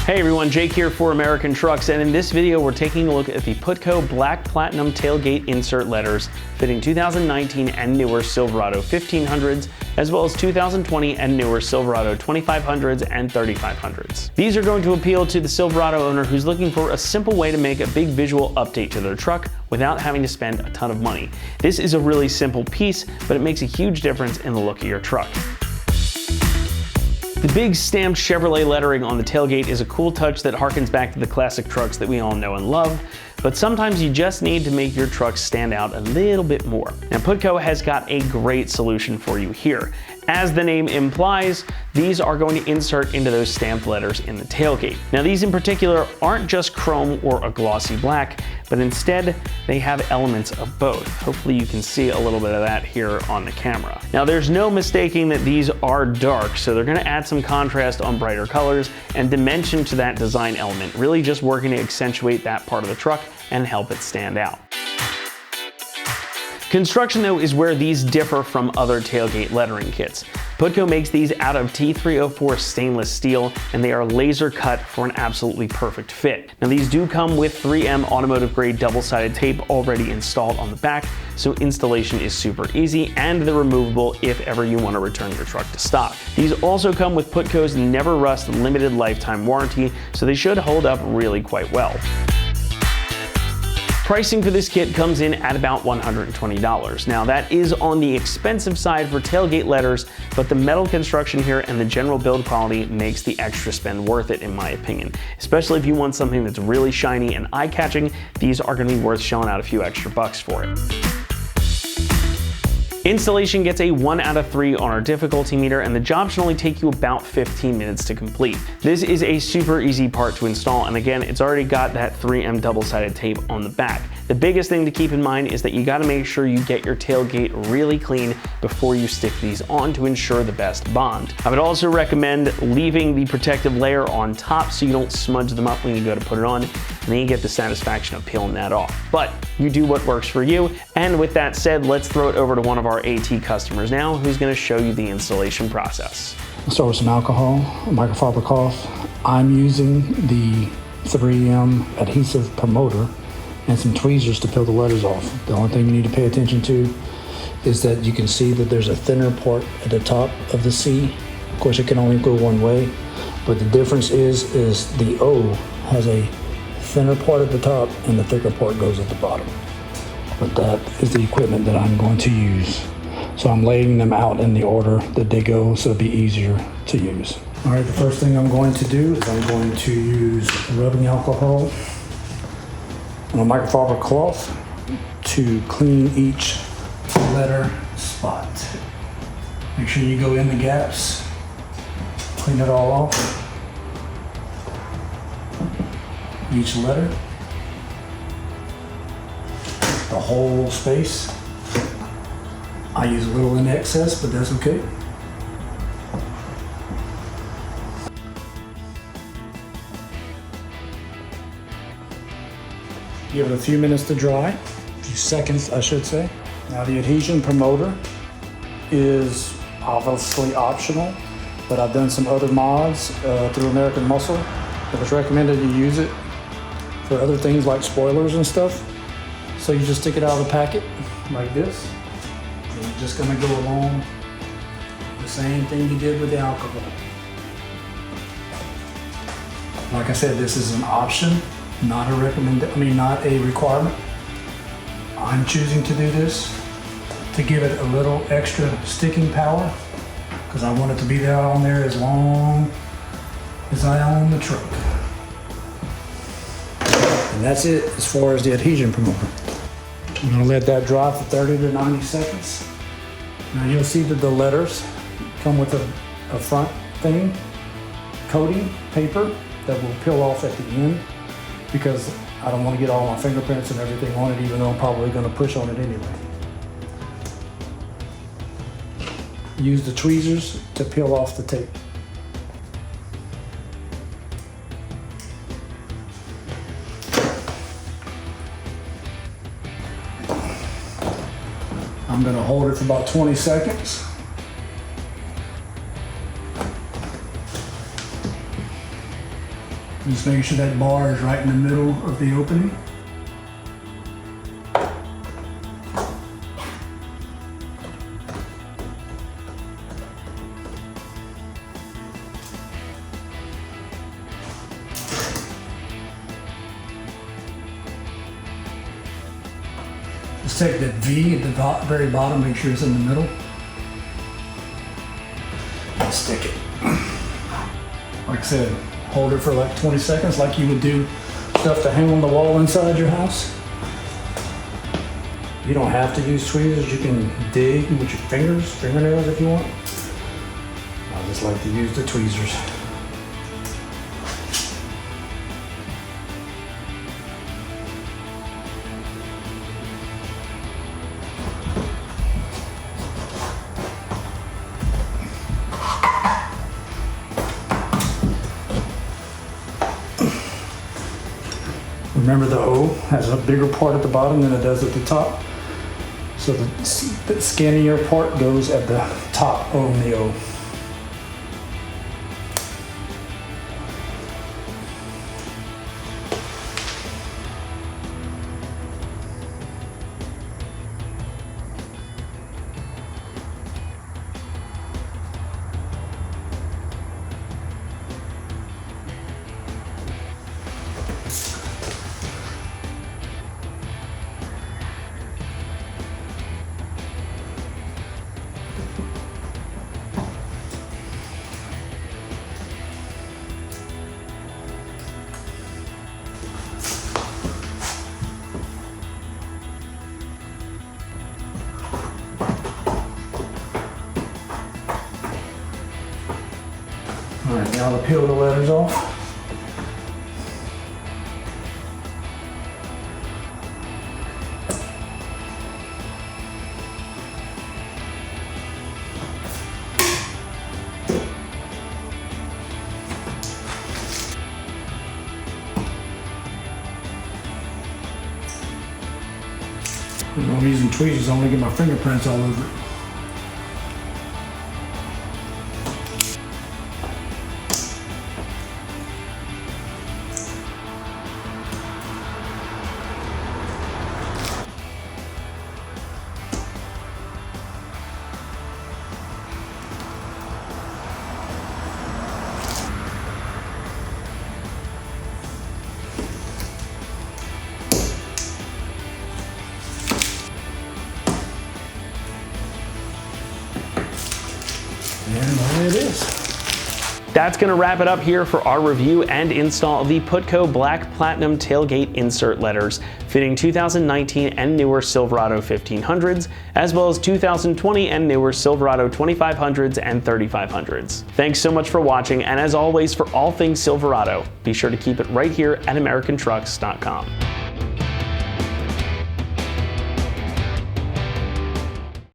Hey everyone, Jake here for American Trucks, and in this video we're taking a look at the Putco Black Platinum tailgate insert letters fitting 2019 and newer Silverado 1500s, as well as 2020 and newer Silverado 2500s and 3500s. These are going to appeal to the Silverado owner who's looking for a simple way to make a big visual update to their truck without having to spend a ton of money. This is a really simple piece, but it makes a huge difference in the look of your truck. The big stamped Chevrolet lettering on the tailgate is a cool touch that harkens back to the classic trucks that we all know and love, but sometimes you just need to make your truck stand out a little bit more. Now Putco has got a great solution for you here. As the name implies, these are going to insert into those stamped letters in the tailgate. Now these in particular aren't just chrome or a glossy black, but instead they have elements of both. Hopefully you can see a little bit of that here on the camera. Now there's no mistaking that these are dark, so they're gonna add some contrast on brighter colors and dimension to that design element, really just working to accentuate that part of the truck and help it stand out. Construction though is where these differ from other tailgate lettering kits. Putco makes these out of T304 stainless steel, and they are laser cut for an absolutely perfect fit. Now these do come with 3M automotive grade double-sided tape already installed on the back, so installation is super easy and they're removable if ever you want to return your truck to stock. These also come with Putco's Never Rust limited lifetime warranty, so they should hold up really quite well. Pricing for this kit comes in at about $120. Now that is on the expensive side for tailgate letters, but the metal construction here and the general build quality makes the extra spend worth it in my opinion. Especially if you want something that's really shiny and eye-catching, these are going to be worth shelling out a few extra bucks for it. Installation gets a 1 out of 3 on our difficulty meter, and the job should only take you about 15 minutes to complete. This is a super easy part to install, and again, it's already got that 3M double-sided tape on the back. The biggest thing to keep in mind is that you gotta make sure you get your tailgate really clean before you stick these on to ensure the best bond. I would also recommend leaving the protective layer on top so you don't smudge them up when you go to put it on, and then you get the satisfaction of peeling that off. But you do what works for you, and with that said, let's throw it over to one of our AT customers now who's going to show you the installation process. I'll start with some alcohol, microfiber cloth. I'm using the 3M adhesive promoter and some tweezers to peel the letters off. The only thing you need to pay attention to is that you can see that there's a thinner part at the top of the C. Of course, it can only go one way, but the difference is the O has a thinner part at the top and the thicker part goes at the bottom. But that is the equipment that I'm going to use. So I'm laying them out in the order that they go so it'll be easier to use. All right, the first thing I'm going to do is I'm going to use rubbing alcohol on a microfiber cloth to clean each letter spot. Make sure you go in the gaps, clean it all off. Each letter, the whole space. I use a little in excess, but that's okay. Give it a few minutes to dry, a few seconds I should say. Now the adhesion promoter is obviously optional, but I've done some other mods through American Muscle. It was recommended you use it for other things like spoilers and stuff. So you just stick it out of the packet like this. And you're just gonna go along the same thing you did with the alcohol. Like I said, this is an option, not a requirement. I'm choosing to do this to give it a little extra sticking power because I want it to be there on there as long as I own the truck. And that's it as far as the adhesion promoter. I'm gonna let that dry for 30 to 90 seconds. Now you'll see that the letters come with a front thing, coating paper that will peel off at the end because I don't want to get all my fingerprints and everything on it, even though I'm probably gonna push on it anyway. Use the tweezers to peel off the tape. I'm going to hold it for about 20 seconds. Just making sure that bar is right in the middle of the opening. Just take that V at the very bottom, make sure it's in the middle. And stick it. Like I said, hold it for like 20 seconds like you would do stuff to hang on the wall inside your house. You don't have to use tweezers, you can dig with your fingernails if you want. I just like to use the tweezers. Remember, the O has a bigger part at the bottom than it does at the top. So the skinnier part goes at the top on the O. All right, now to peel the letters off. I'm using tweezers, I want to get my fingerprints all over it. And there it is. That's going to wrap it up here for our review and install of the Putco Black Platinum tailgate insert letters, fitting 2019 and newer Silverado 1500s, as well as 2020 and newer Silverado 2500s and 3500s. Thanks so much for watching, and as always, for all things Silverado, be sure to keep it right here at AmericanTrucks.com.